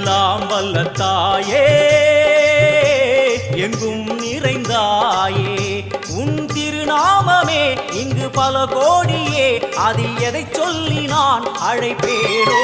எல்லாம் வல்ல தாயே எங்கும் நிறைந்தாயே உன் திருநாமமே இங்கு பல கோடியே அதில் எதை சொல்லி நான் அழைப்பேனோ